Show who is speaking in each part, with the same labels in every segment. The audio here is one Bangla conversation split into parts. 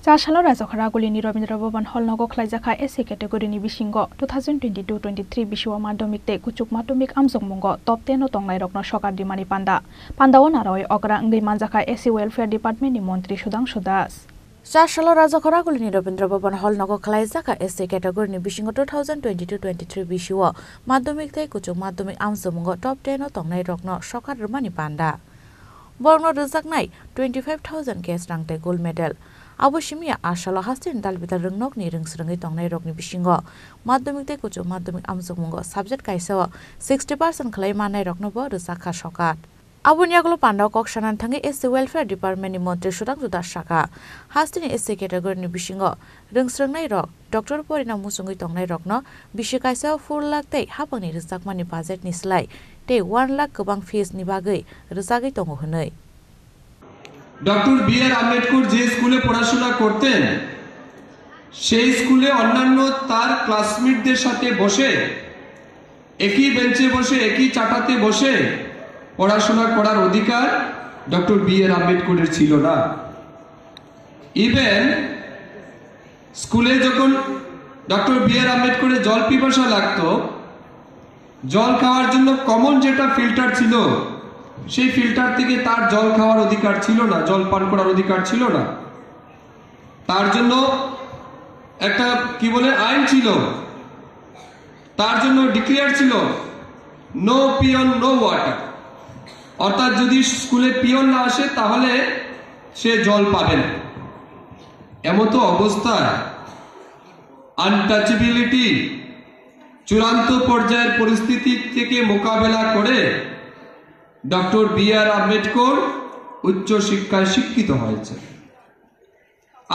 Speaker 1: চারশাল রাজখরাগুলিনি রবীন্দ্র ভবন হলনগ খ্লাইজাখা এসি ক্যাটেগরিনি বিশিঙ্গ 2022-23 বিশুয়া মাধ্যমিক তে কুচুক মাধ্যমিক আমজংমুঙ্গ টপ 10 ও তংলাই রকন সরকার দিমানি পান্দাও নারয় অগ্রা ইংগি মানজাখা এসি ওয়েলফেয়ার ডিপার্টমেন্টনি মন্ত্রী সুধাংশু দাস
Speaker 2: চারশাল রাজখরাগুলিনি রবীন্দ্র ভবন হলনগ খ্লাইজাখা এসি ক্যাটেগরিনি বিশিঙ্গ 2022-23 বিশুয়া মাধ্যমিক তে কুচুক মাধ্যমিক আমজংমুঙ্গ টপ 10 ও তংলাই রকন সরকার দিমানি পান্ডা বর্ণ রুজাকনাই 25,000 কেস রাংতে gold medal Abushimia Ashala Hastin Dalbita Rungok ni Ringsrangi Tongnai Rokni Bishingo Madhyamik te kuchu Madhyamik Amsungmungo subject kaisawa 60% claim manai Roknobo Rusaka Shokat Abunyaglo Pandao Kokshanan Tangi is the welfare department ni Montri Shudang to Shaka Hastin is the category ni Bishingo Ringsrangi Rok Dr. Porina Musungi Tongnai Rokno Bishikaisa 4 lakh te hapani Rusakmani budget ni slai te 1 lakh kubang fees ni bagai Rusagi Tongo Hunai
Speaker 3: doctor B R Ambedkar যে স্কুলে পড়াশোনা করতেন সেই স্কুলে অন্যান্য তার ক্লাসমেটদের সাথে বসে একই বেঞ্চে বসে একই চাটাতে বসে পড়াশোনা করার অধিকার ডক্টর বি আর আম্বেদকরের ছিল না। ইভেন স্কুলে যখন ডক্টর বি আর আম্বেদকরের জল পিপাসা লাগতো, জল খাওয়ার জন্য কমন যেটা ফিল্টার ছিল সেই ফিল্টার থেকে তার জল খাওয়ার অধিকার ছিল না, জল পান করার অধিকার ছিল না। তার জন্য একটা কি বলে আইন ছিল, তার জন্য ডিক্লেয়ার ছিল নো পিয়ন নো ওয়াটার, অর্থাৎ যদি স্কুলে পিয়ন না আসে তাহলে সে জল পাবে না। এমতো অবস্থায় আনটাচেবিলিটি চূড়ান্ত পর্যায়ের পরিস্থিতি থেকে মোকাবেলা করে ডক্টর বি আর আম্বেদকর উচ্চ শিক্ষায় শিক্ষিত হয়েছে।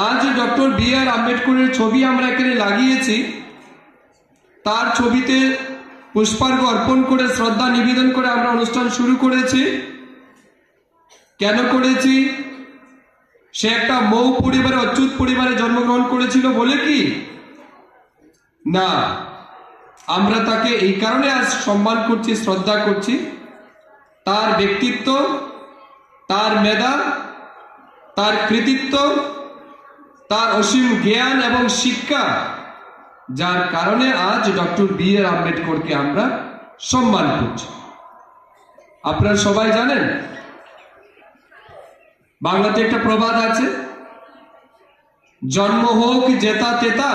Speaker 3: আজ ডক্টর বি আর আম্বেদকরের ছবি আমরা এখানে লাগিয়েছি, তার ছবিতে পুষ্পার্ঘ অর্পণ করে শ্রদ্ধা নিবেদন করে আমরা অনুষ্ঠান শুরু করেছি। কেন করেছি? সে একটা মৌ পরিবারে অচ্যুত পরিবারে জন্মগ্রহণ করেছিল বলে কি না, আমরা তাকে এই কারণে আজ সম্মান করছি, শ্রদ্ধা করছি। তার ব্যক্তিত্ব, তার মেধা, তার কৃতিত্ব, তার অসীম জ্ঞান এবং শিক্ষা, যার কারণে আজ ডক্টর বি আর আম্বেদকরকে আমরা সম্মান করছি। আপনারা সবাই জানেন বাংলাতে একটা প্রবাদ আছে, জন্ম হোক জেতা তেতা,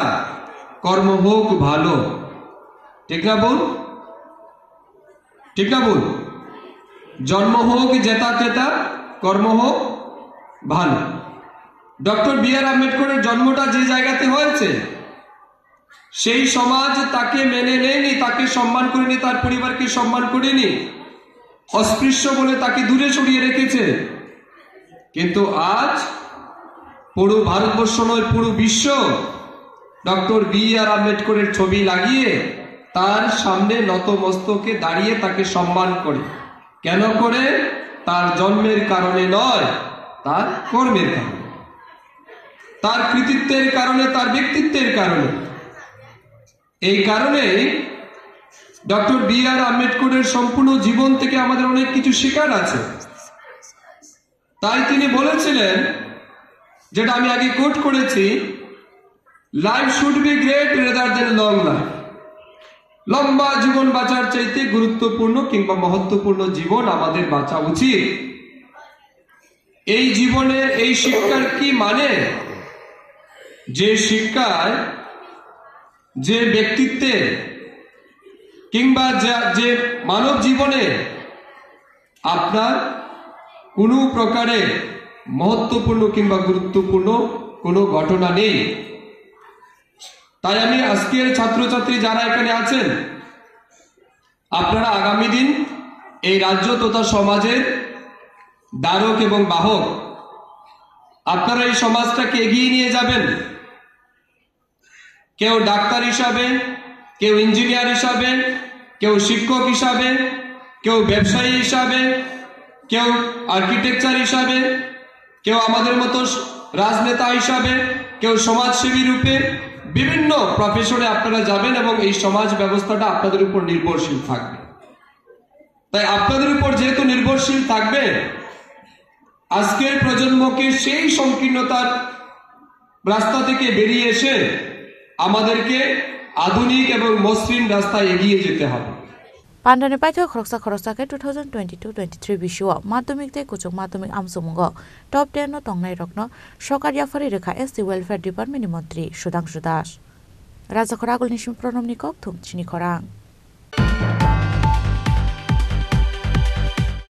Speaker 3: কর্ম হোক ভালো। ঠিক না বল? ঠিক না বল? জন্ম হোক জেতা তেতা, কর্ম হোক ভালো। ডক্টর বি আর আম্বেদকরের জন্মটা যে জায়গাতে হয়েছে সেই সমাজ তাকে মেনে নেয়নি, তাকে সম্মান করেনি, তার পরিবারকে সম্মান করেনি, অস্পৃশ্য বলে তাকে দূরে সরিয়ে রেখেছে। কিন্তু আজ পুরো ভারতবর্ষ নয়, পুরো বিশ্ব ডক্টর বি আর আম্বেদকরের ছবি লাগিয়ে তার সামনে নতমস্তকে দাঁড়িয়ে তাকে সম্মান করে। কেন করে? তার জন্মের কারণে নয়, তার কর্মের কারণে, তার কৃতিত্বের কারণে, তার ব্যক্তিত্বের কারণে। এই কারণেই ডক্টর বি আর আম্বেদকরের সম্পূর্ণ জীবন থেকে আমাদের অনেক কিছু শেখার আছে। তাই তিনি বলেছিলেন, যেটা আমি আগে কোট করেছি, life should be great rather than long life. লম্বা জীবন বাঁচার চাইতে গুরুত্বপূর্ণ কিংবা মহত্বপূর্ণ জীবন আমাদের বাঁচা উচিত। এই জীবনের এই শিক্ষার কি মানে? যে শিক্ষায়, যে ব্যক্তিত্বে কিংবা যে মানব জীবনে আপনার কোনো প্রকারে মহত্বপূর্ণ কিংবা গুরুত্বপূর্ণ কোনো ঘটনা নেই। তাই আমি আজকের ছাত্রছাত্রী যারা এখানে আছেন, আপনারা আগামী দিন এই রাজ্য তথা সমাজের ধারক এবং বাহক। আপনারা এই সমাজটাকে এগিয়ে নিয়ে যাবেন। কেউ ডাক্তার হিসাবে, কেউ ইঞ্জিনিয়ার হিসাবে, কেউ শিক্ষক হিসাবে, কেউ ব্যবসায়ী হিসাবে, কেউ আর্কিটেকচার হিসাবে, কেউ আমাদের মতো রাজনেতা হিসাবে, কেউ সমাজসেবী রূপে, বিভিন্ন প্রফেশনে আপনারা যাবেন এবং এই সমাজ ব্যবস্থাটা আপনাদের উপর নির্ভরশীল থাকবে। তাই আপনাদের উপর যেহেতু নির্ভরশীল থাকবে, আজকের প্রজন্মকে সেই সংকীর্ণতার রাস্তা থেকে বেরিয়ে এসে আমাদেরকে আধুনিক এবং মসৃণ রাস্তায় এগিয়ে যেতে হবে।
Speaker 2: পান্ডানি পাইথ খরকসাকে 2022-23 বিশ্বও মাধ্যমিক তে কুচুক মাধ্যমিক আমসুমুঙ্গ টপ 10 নো তংনাই রকনো সরকারি আফারি রেখা এসটি ওয়েলফেয়ার ডিপার্টমেন্ট মন্ত্রী সুধাংশু দাস রাজাখরা আগুলনিসিম প্রণব নিকক থুমচিনি খরাং।